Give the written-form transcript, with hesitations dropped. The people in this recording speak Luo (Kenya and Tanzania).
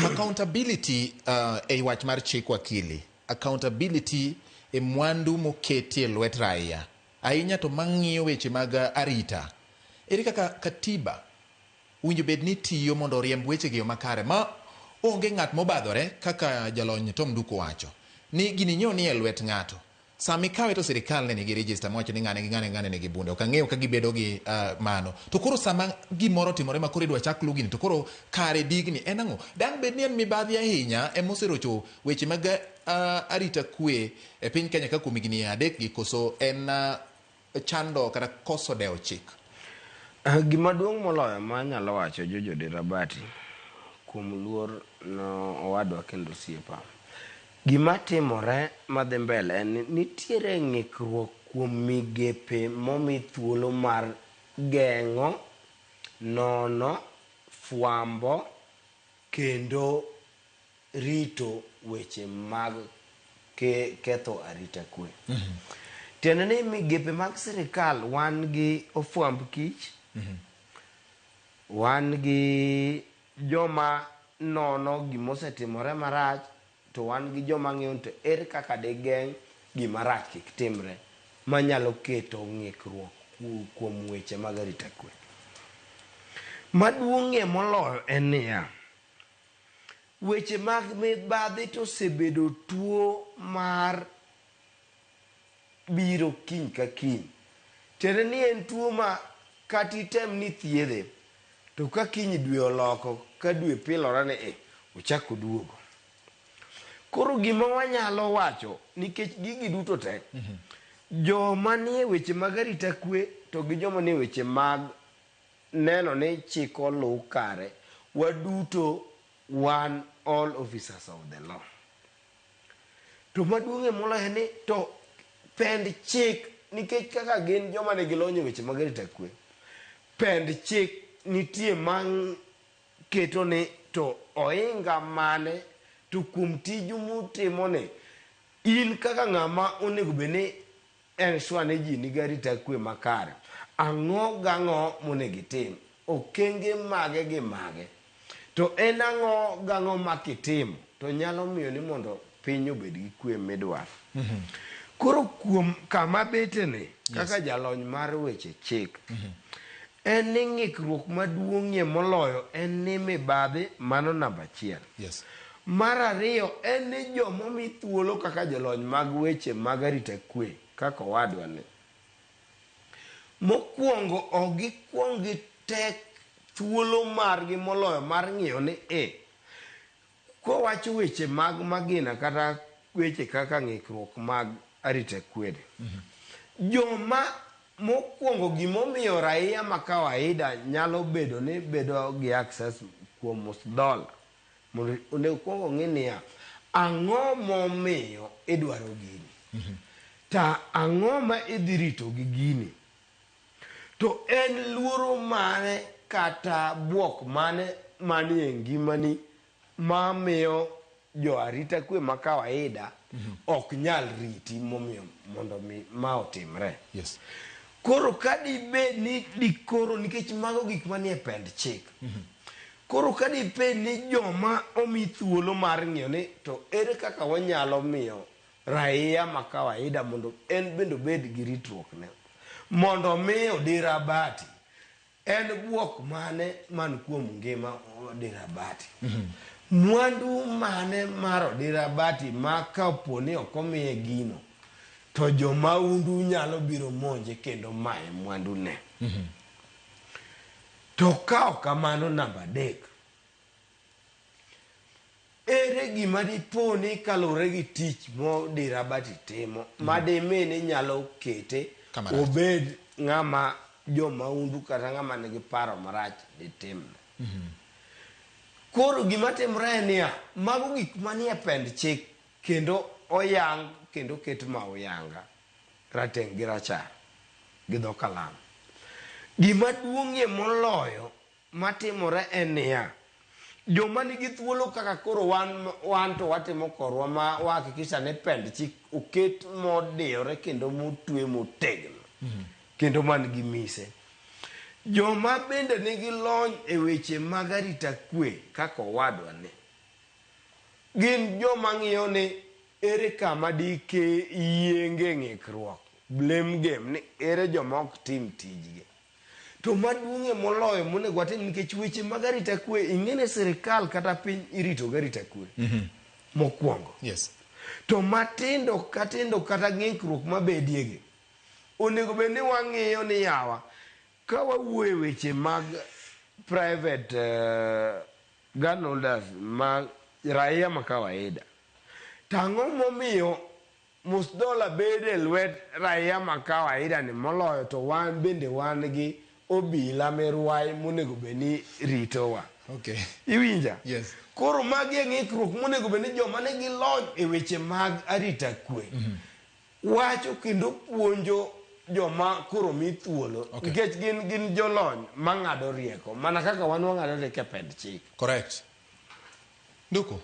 accountability e wach mar chik wakili. Accountability e mwandu moketi e lwet raia. Ahinya to mang'iyo weche mag arita. Ere kaka katiba winjo bed ni tiyo mondo riemb weche gi makare ma onge ng'at mobadhore kaka jalony Tom Nduko wacho. Ni gini nyo ni e lwet ng'ato. Sami kawe to sirikal ne nigi register mowacho ni ng'ane nigi bunde. Ok ang'eyo ka gibedo gi mano. To koro sama gimoro timore ma koro idwa chak lugini to koro kare digni en ang'o? Dang bed ni en mibadhi ahinya emoserocho weche mag arita kwe e piny Kenya ka kuom higni 3 gi koso en chando kata koso dewo chik. Gima duong' moloyo ma nyalo wacho Jojo Dirabati kuom luor no owadwa kendo siepa. Gima timore madhi mbele en nitiere ng'ikruok kuom migepe momi thuolo mar geng'o, nono, fwambo kendo rito weche mag ketho arita kwe. Tiende ni migepe mag sirikal wan gi ofwamb kich, wan gi joma nono gimosetimore marach, to wan gi joma ng'iyo to ere kaka de geng' gima rach kik timre manyalo keto ng'ikruok kuom weche mag arita kwe. Maduong'ie moloyo en niya, weche mag mibadhi to osebedo tuo mar biro kiny ka kiny. Tiende ni en tuo ma kata item ni thiedhe to ka kiny dwe oloko, ka dwe pilore ni ochako duogo. Koro gima wanyalo wacho nikech gigi duto te joma nie weche mag arita kwe to gi joma nie weche mag neno ni chik oluw kare, waduto wan all officers of the law. To maduong'e moloyo ni to pend chik nikech kaka gin joma ne gilonyo weche mag arita kwe, pend chik nitie mang keto ni to oinga mane to kuom tiju mutimo ni in kaka ng'ama onego beni en swane ji nigi arita kwe makare, ang'o gang'o monego itim, okenge mage gi mage, to en ang'o gang'o makitimo to nyalo miyo ni mondo piny obed gi kwe midwaro. Koro kuom kama betene kaka jalony mar weche chik, en ni ng'ikruok maduong'ie moloyo en ni mibadhi, mano namba achiel. Mar ariyo en ni jomomi thuolo kaka jolony mag weche mag arita kwe kaka owadwa ni, mokwongo ok gikwong gitek thuolo margi moloyo mar ng'iyo ni kowacho weche mag magina kata weche kaka ng'ikruok mag arita kwede, joma mokwongo gimomiyo raia ma kawaida nyalo bedo ni bedo gi access kuom $1 mondo onego kwongo ng'i niya, ang'o momiyo idwaro gini, ta ang'o ma idhi rito gi gini, to en luoro mane kata buok mane manie ngimani mamiyo jo arita kwe ma kawaida ok nyal riti momiyo mondo ma otimre. Koro kadibed ni dikoro nikech mago gik manie pend chik, koro kadibed ni joma omi thuolo mar ng'iyo ni to ere kaka wanyalo miyo raia ma kawaida mondo en bende obed gi ritruok ne, mondo miyo Dirabati en buok mane man kuom ngima Dirabati, mwandu mane mar Dirabati ma kaponi ok omiye gino to jomaundu nyalo biro monje kendo maye mwandu ne. To ka ok kamano, namba adek, ere gima dipo ni kalure gi tich mo Dirabati timo madimi ni nyalo kete obed ng'ama jomaundu kata ng'ama nigi paro marach ditimne. Koro gima timre niya, mago gik manie pend chik kendo oyang kendo ket ma oyanga rateng' gi rachar gi dho kalam. Gima duong'ie moloyo matimore en niya, joma nigi thuolo kaka koro wan to watimo korwa ma wahakikisha ni pend chik oket modiyore kendo motwe motegno kendo man gi mise. Joma bende nigi lony e weche mag arita kwe kaka owadwa ni, gin joma ng'iyo ni ere kama dike yienge ng'ikruok, blame game, ni ere joma ok tim tijgi. To maduong'e moloyo monego watim, nikech weche mag arita kwe, ing'ene sirikal kata piny irito garita kwe mokwongo. Yes. To matindo kata ng'ikruok mabediegi, onego bed ni wang'iyo ni yawa, ka wawuoye weche mag private gun holders ma raia ma kawaida, tang'o momiyo musdola bede lwet raia ma kawaida ni moloyo to wan bende wan gi obila merwai monego bed ni ritowa. Okay. Iwinja? Yes. Koro magi e ng'ikruok monego bed ni joma nigi lony e weche mag arita kwe wacho kendo puonjo joma koro mi thuolo, nikech gin jolony mang'ado rieko mana kaka wan wang'ado rieko e pend chik. Correct. Nduku.